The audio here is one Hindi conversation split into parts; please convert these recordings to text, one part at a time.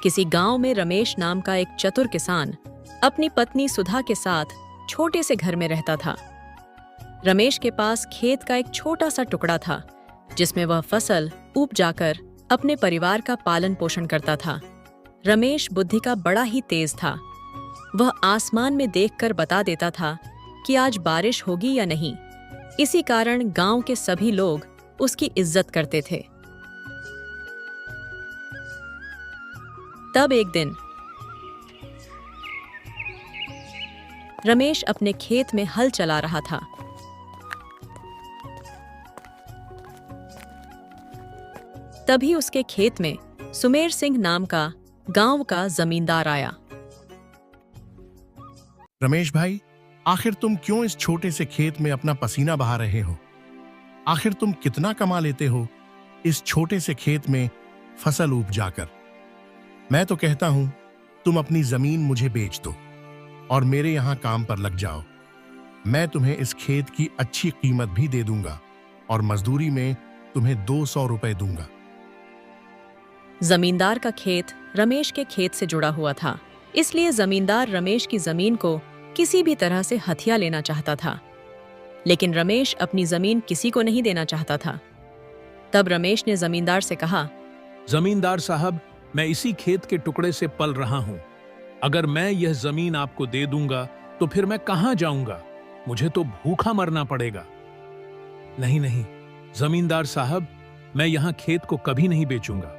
किसी गांव में रमेश नाम का एक चतुर किसान अपनी पत्नी सुधा के साथ छोटे से घर में रहता था। रमेश के पास खेत का एक छोटा सा टुकड़ा था जिसमें वह फसल उपजाकर अपने परिवार का पालन पोषण करता था। रमेश बुद्धि का बड़ा ही तेज था। वह आसमान में देखकर बता देता था कि आज बारिश होगी या नहीं। इसी कारण गांव के सभी लोग उसकी इज्जत करते थे। तब एक दिन रमेश अपने खेत में हल चला रहा था। तभी उसके खेत में सुमेर सिंह नाम का गांव का जमींदार आया। रमेश भाई, आखिर तुम क्यों इस छोटे से खेत में अपना पसीना बहा रहे हो? आखिर तुम कितना कमा लेते हो इस छोटे से खेत में फसल उपजाकर? मैं तो कहता हूं तुम अपनी जमीन मुझे बेच दो और मेरे यहां काम पर लग जाओ। मैं तुम्हें इस खेत की अच्छी कीमत भी दे दूंगा और मजदूरी में तुम्हें 200 रुपए दूंगा। जमींदार का खेत रमेश के खेत से जुड़ा हुआ था, इसलिए जमींदार रमेश की जमीन को किसी भी तरह से हथिया लेना चाहता था। लेकिन रमेश अपनी जमीन किसी को नहीं देना चाहता था। तब रमेश ने जमींदार से कहा, जमींदार साहब, मैं इसी खेत के टुकड़े से पल रहा हूं। अगर मैं यह जमीन आपको दे दूंगा तो फिर मैं कहां जाऊंगा? मुझे तो भूखा मरना पड़ेगा। नहीं नहीं जमींदार साहब, मैं यहां खेत को कभी नहीं बेचूंगा।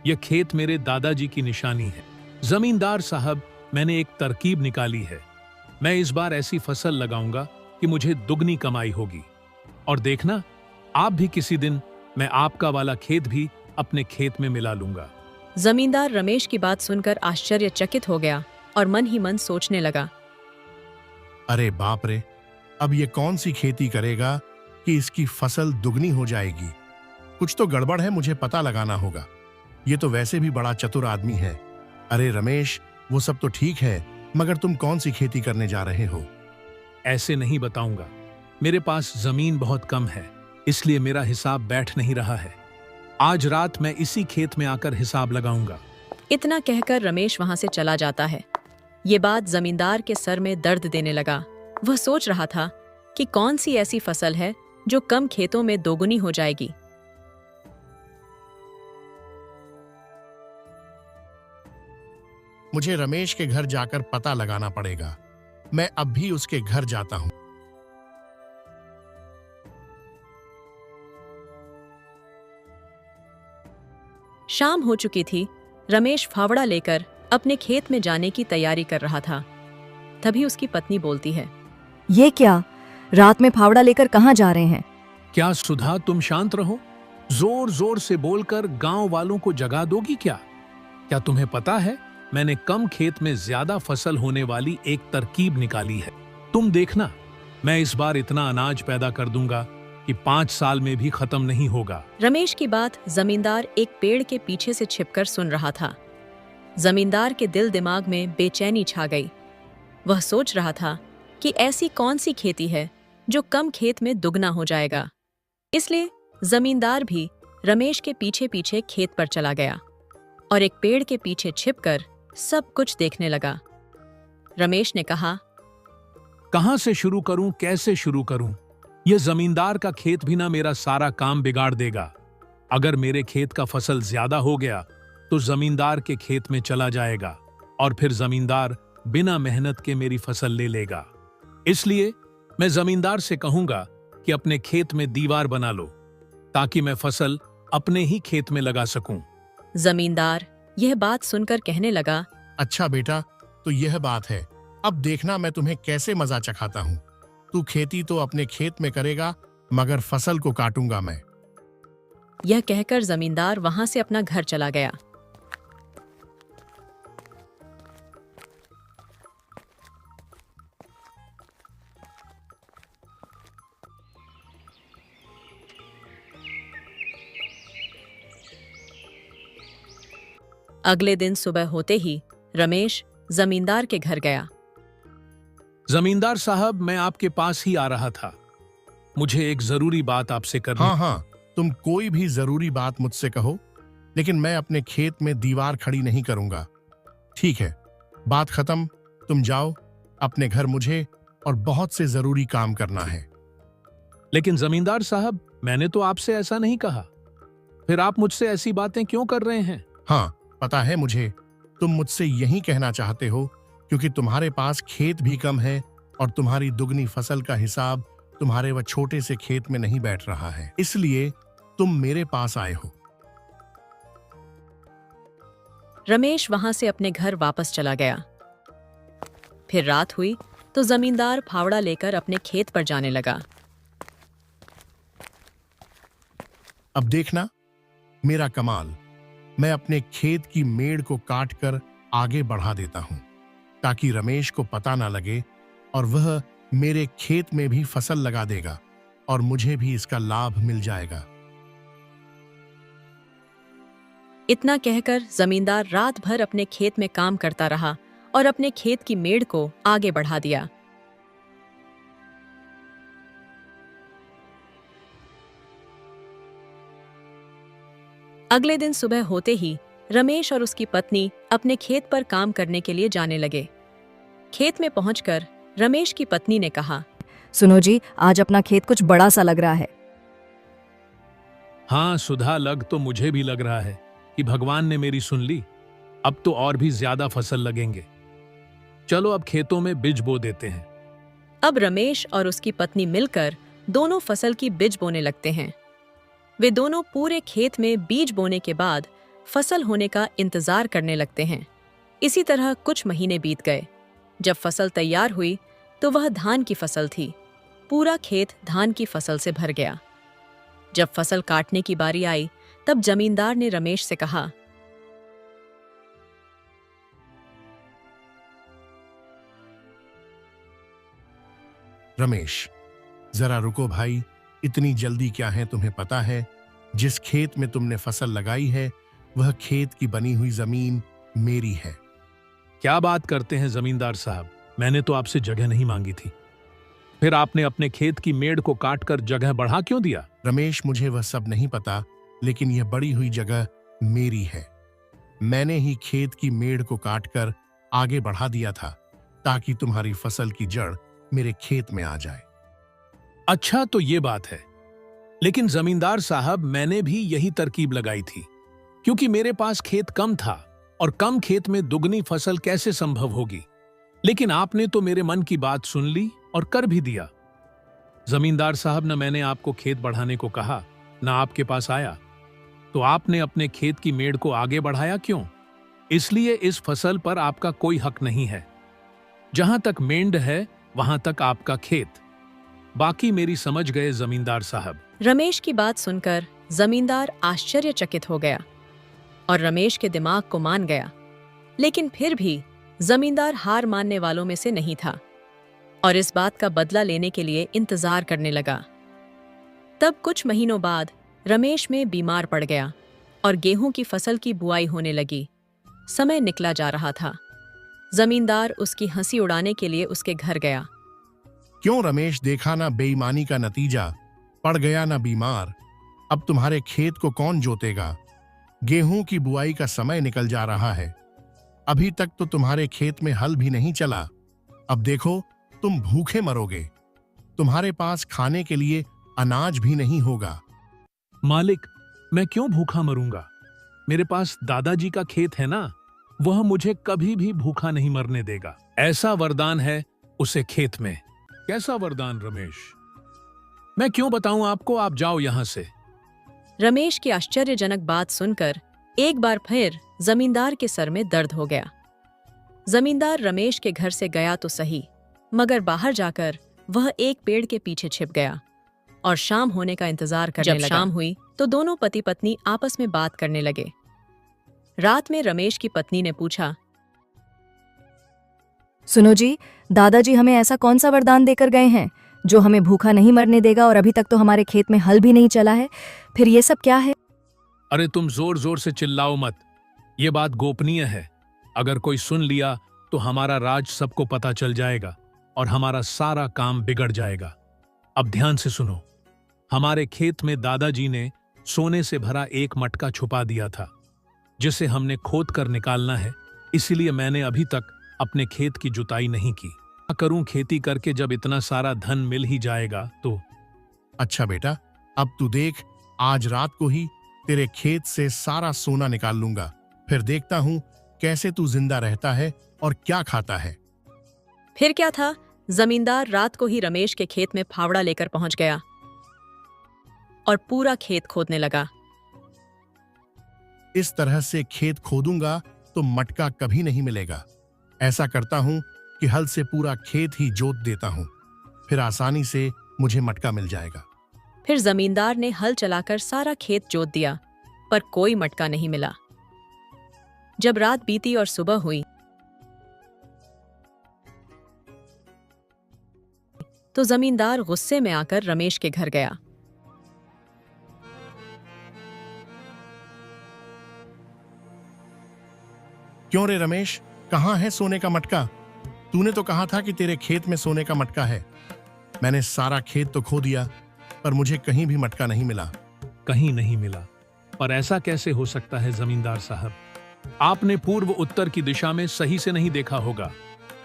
यह खेत मेरे दादाजी की निशानी है। जमींदार साहब, मैंने एक तरकीब निकाली है। मैं इस बार ऐसी फसल लगाऊंगा कि मुझे दुगनी कमाई होगी। और देखना, आप भी किसी दिन मैं आपका वाला खेत भी अपने खेत में मिला लूंगा। जमींदार रमेश की बात सुनकर आश्चर्यचकित हो गया और मन ही मन सोचने लगा, अरे बाप रे, अब ये कौन सी खेती करेगा कि इसकी फसल दुगनी हो जाएगी? कुछ तो गड़बड़ है, मुझे पता लगाना होगा। ये तो वैसे भी बड़ा चतुर आदमी है। अरे रमेश, वो सब तो ठीक है, मगर तुम कौन सी खेती करने जा रहे हो? ऐसे नहीं बताऊंगा। मेरे पास जमीन बहुत कम है, इसलिए मेरा हिसाब बैठ नहीं रहा है। आज रात मैं इसी खेत में आकर हिसाब लगाऊंगा। इतना कहकर रमेश वहां से चला जाता है। ये बात जमींदार के सर में दर्द देने लगा। वह सोच रहा था कि कौन सी ऐसी फसल है जो कम खेतों में दोगुनी हो जाएगी। मुझे रमेश के घर जाकर पता लगाना पड़ेगा। मैं अब भी उसके घर जाता हूं। शाम हो चुकी थी। रमेश फावड़ा लेकर अपने खेत में जाने की तैयारी कर रहा था। तभी उसकी पत्नी बोलती है, ये क्या, रात में फावड़ा लेकर कहाँ जा रहे हैं? क्या सुधा, तुम शांत रहो। जोर जोर से बोलकर गांव वालों को जगा दोगी क्या? क्या तुम्हें पता है, मैंने कम खेत में ज्यादा फसल होने वाली एक तरकीब निकाली है। तुम देखना, मैं इस बार इतना अनाज पैदा कर दूंगा कि 5 साल में भी खत्म नहीं होगा। रमेश की बात जमींदार एक पेड़ के पीछे से छिपकर सुन रहा था। जमींदार के दिल दिमाग में बेचैनी छा गई। वह सोच रहा था कि ऐसी कौन सी खेती है जो कम खेत में दुगना हो जाएगा। इसलिए जमींदार भी रमेश के पीछे पीछे खेत पर चला गया और एक पेड़ के पीछे छिपकर सब कुछ देखने लगा। रमेश ने कहा, कहां से शुरू करूं, कैसे शुरू करूं? यह जमींदार का खेत भी ना मेरा सारा काम बिगाड़ देगा। अगर मेरे खेत का फसल ज्यादा हो गया तो जमींदार के खेत में चला जाएगा और फिर जमींदार बिना मेहनत के मेरी फसल ले लेगा। इसलिए मैं जमींदार से कहूंगा कि अपने खेत में दीवार बना लो ताकि मैं फसल अपने ही खेत में लगा सकूं। जमींदार यह बात सुनकर कहने लगा, अच्छा बेटा, तो यह बात है। अब देखना मैं तुम्हें कैसे मजा चखाता हूं। तू खेती तो अपने खेत में करेगा, मगर फसल को काटूंगा मैं। यह कहकर जमींदार वहां से अपना घर चला गया। अगले दिन सुबह होते ही रमेश जमींदार के घर गया। जमींदार साहब, मैं आपके पास ही आ रहा था। मुझे एक जरूरी बात आपसे करनी। हाँ, तुम कोई भी जरूरी बात मुझसे कहो। लेकिन मैं अपने खेत में दीवार खड़ी नहीं करूंगा। ठीक है, बात खत्म। तुम जाओ अपने घर, मुझे और बहुत से जरूरी काम करना है। लेकिन जमींदार साहब, मैंने तो आपसे ऐसा नहीं कहा। फिर आप मुझसे ऐसी बातें क्यों कर रहे हैं? हाँ, पता है मुझे, तुम मुझसे यही कहना चाहते हो क्योंकि तुम्हारे पास खेत भी कम है और तुम्हारी दुगनी फसल का हिसाब तुम्हारे वह छोटे से खेत में नहीं बैठ रहा है, इसलिए तुम मेरे पास आए हो। रमेश वहां से अपने घर वापस चला गया। फिर रात हुई तो जमींदार फावड़ा लेकर अपने खेत पर जाने लगा। अब देखना मेरा कमाल, मैं अपने खेत की मेड़ को काटकर आगे बढ़ा देता हूं ताकि रमेश को पता ना लगे और वह मेरे खेत में भी फसल लगा देगा और मुझे भी इसका लाभ मिल जाएगा। इतना कहकर जमींदार रात भर अपने खेत में काम करता रहा और अपने खेत की मेड़ को आगे बढ़ा दिया। अगले दिन सुबह होते ही रमेश और उसकी पत्नी अपने खेत पर काम करने के लिए जाने लगे। खेत में पहुंचकर रमेश की पत्नी ने कहा, सुनो जी, आज अपना खेत कुछ बड़ा सा लग रहा है। हाँ सुधा, लग तो मुझे भी लग रहा है कि भगवान ने मेरी सुन ली। अब तो और भी ज्यादा फसल लगेंगे। चलो अब खेतों में बीज बो देते हैं। अब रमेश और उसकी पत्नी मिलकर दोनों फसल की बीज बोने लगते हैं। वे दोनों पूरे खेत में बीज बोने के बाद फसल होने का इंतजार करने लगते हैं। इसी तरह कुछ महीने बीत गए। जब फसल तैयार हुई तो वह धान की फसल थी। पूरा खेत धान की फसल से भर गया। जब फसल काटने की बारी आई तब जमींदार ने रमेश से कहा, रमेश, जरा रुको भाई, इतनी जल्दी क्या है तुम्हें पता है? जिस खेत में तुमने फसल लगाई है वह खेत की बनी हुई जमीन मेरी है। क्या बात करते हैं जमींदार साहब, मैंने तो आपसे जगह नहीं मांगी थी। फिर आपने अपने खेत की मेड़ को काटकर जगह बढ़ा क्यों दिया? रमेश, मुझे वह सब नहीं पता, लेकिन यह बड़ी हुई जगह मेरी है। मैंने ही खेत की मेड़ को काटकर आगे बढ़ा दिया था ताकि तुम्हारी फसल की जड़ मेरे खेत में आ जाए। अच्छा, तो ये बात है। लेकिन जमींदार साहब, मैंने भी यही तरकीब लगाई थी, क्योंकि मेरे पास खेत कम था और कम खेत में दुगनी फसल कैसे संभव होगी। लेकिन आपने तो मेरे मन की बात सुन ली और कर भी दिया। जमींदार साहब, न मैंने आपको खेत बढ़ाने को कहा, न आपके पास आया, तो आपने अपने खेत की मेड़ को आगे बढ़ाया क्यों? इसलिए इस फसल पर आपका कोई हक नहीं है। जहां तक मेंढ है वहां तक आपका खेत। बाकी मेरी समझ गए जमींदार साहब। रमेश की बात सुनकर जमींदार आश्चर्यचकित हो गया और रमेश के दिमाग को मान गया। लेकिन फिर भी जमींदार हार मानने वालों में से नहीं था और इस बात का बदला लेने के लिए इंतजार करने लगा। तब कुछ महीनों बाद रमेश में बीमार पड़ गया और गेहूं की फसल की बुआई होने लगी। समय निकला जा रहा था। जमींदार उसकी हंसी उड़ाने के लिए उसके घर गया। क्यों रमेश, देखा ना बेईमानी का नतीजा, पड़ गया ना बीमार। अब तुम्हारे खेत को कौन जोतेगा? गेहूं की बुआई का समय निकल जा रहा है। अभी तक तो तुम्हारे खेत में हल भी नहीं चला। अब देखो तुम भूखे मरोगे। तुम्हारे पास खाने के लिए अनाज भी नहीं होगा। मालिक, मैं क्यों भूखा मरूंगा? मेरे पास दादाजी का खेत है ना, वह मुझे कभी भी भूखा नहीं मरने देगा। ऐसा वरदान है उसे खेत में। कैसा वरदान रमेश? मैं क्यों बताऊं आपको, आप जाओ यहां से। रमेश की आश्चर्यजनक बात सुनकर एक बार फिर जमींदार के सर में दर्द हो गया। जमींदार रमेश के घर से गया तो सही, मगर बाहर जाकर वह एक पेड़ के पीछे छिप गया और शाम होने का इंतजार करने लगा। जब शाम हुई तो दोनों पति पत्नी आपस में बात करने लगे। रात में रमेश की पत्नी ने पूछा, सुनो जी, दादाजी हमें ऐसा कौन सा वरदान देकर गए हैं जो हमें भूखा नहीं मरने देगा, और अभी तक तो हमारे खेत में हल भी नहीं चला है। फिर ये सब क्या है? अरे तुम जोर जोर से चिल्लाओ मत, ये बात गोपनीय है। अगर कोई सुन लिया तो हमारा राज सबको पता चल जाएगा और हमारा सारा काम बिगड़ जाएगा। अब ध्यान से सुनो। हमारे खेत में दादाजी ने सोने से भरा एक मटका छुपा दिया था। जिसे हमने खोद कर निकालना है, इसीलिए मैंने अभी तक अपने खेत की जुताई नहीं की। क्या करूं खेती करके जब इतना सारा धन मिल ही जाएगा तो। अच्छा बेटा, अब तू देख, आज रात को ही तेरे खेत से सारा सोना निकाल लूंगा, फिर देखता हूं कैसे तू जिंदा रहता है और क्या खाता है। फिर क्या था, जमींदार रात को ही रमेश के खेत में फावड़ा लेकर पहुंच गया और पूरा खेत खोदने लगा। इस तरह से खेत खोदूंगा तो मटका कभी नहीं मिलेगा। ऐसा करता हूं कि हल से पूरा खेत ही जोत देता हूं, फिर आसानी से मुझे मटका मिल जाएगा। फिर जमींदार ने हल चलाकर सारा खेत जोत दिया, पर कोई मटका नहीं मिला। जब रात बीती और सुबह हुई तो जमींदार गुस्से में आकर रमेश के घर गया। क्यों रे रमेश, कहाँ है सोने का मटका? तूने तो कहा था कि तेरे खेत में सोने का मटका है। मैंने सारा खेत तो खो दिया, पर मुझे कहीं भी मटका नहीं मिला। कहीं नहीं मिला? पर ऐसा कैसे हो सकता है जमींदार साहब? आपने पूर्व उत्तर की दिशा में सही से नहीं देखा होगा।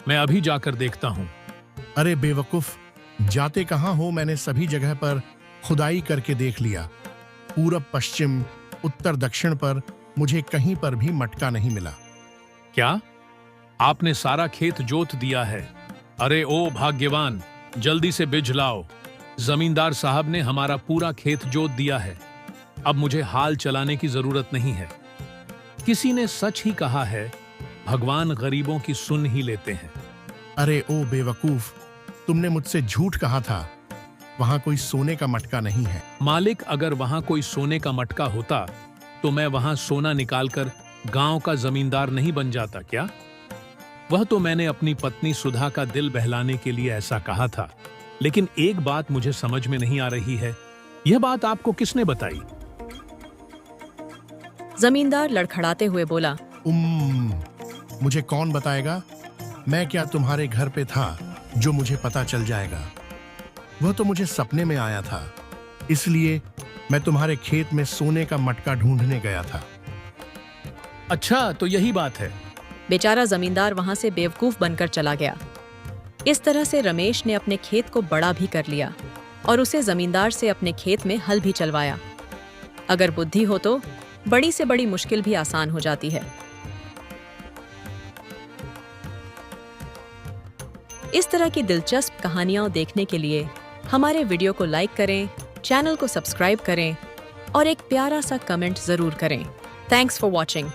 मैं अभी जाकर देखता हूं। अरे बेवकूफ, जाते कहाँ हो? मैंने सभी जगह पर खुदाई करके देख लिया। पूरब पश्चिम उत्तर दक्षिण पर मुझे कहीं पर भी मटका नहीं मिला। क्या आपने सारा खेत जोत दिया है? अरे ओ भाग्यवान, जल्दी से बिज लाओ। जमींदार साहब ने हमारा पूरा खेत जोत दिया है। अब मुझे हाल चलाने की जरूरत नहीं है। किसी ने सच ही कहा है, भगवान गरीबों की सुन ही लेते हैं। अरे ओ बेवकूफ, तुमने मुझसे झूठ कहा था। वहां कोई सोने का मटका नहीं है। मालिक, अगर वहां कोई सोने का मटका होता तो मैं वहां सोना निकालकर गांव का जमींदार नहीं बन जाता क्या? वह तो मैंने अपनी पत्नी सुधा का दिल बहलाने के लिए ऐसा कहा था। लेकिन एक बात मुझे समझ में नहीं आ रही है, यह बात आपको किसने बताई? जमींदार लड़खड़ाते हुए बोला, मुझे कौन बताएगा? मैं क्या तुम्हारे घर पे था जो मुझे पता चल जाएगा? वह तो मुझे सपने में आया था, इसलिए मैं तुम्हारे खेत में सोने का मटका ढूंढने गया था। अच्छा, तो यही बात है। बेचारा जमींदार वहां से बेवकूफ बनकर चला गया। इस तरह से रमेश ने अपने खेत को बड़ा भी कर लिया और उसे जमींदार से अपने खेत में हल भी चलवाया। अगर बुद्धि हो तो बड़ी से बड़ी मुश्किल भी आसान हो जाती है। इस तरह की दिलचस्प कहानियां देखने के लिए हमारे वीडियो को लाइक करें, चैनल को सब्सक्राइब करें और एक प्यारा सा कमेंट जरूर करें। Thanks for watching.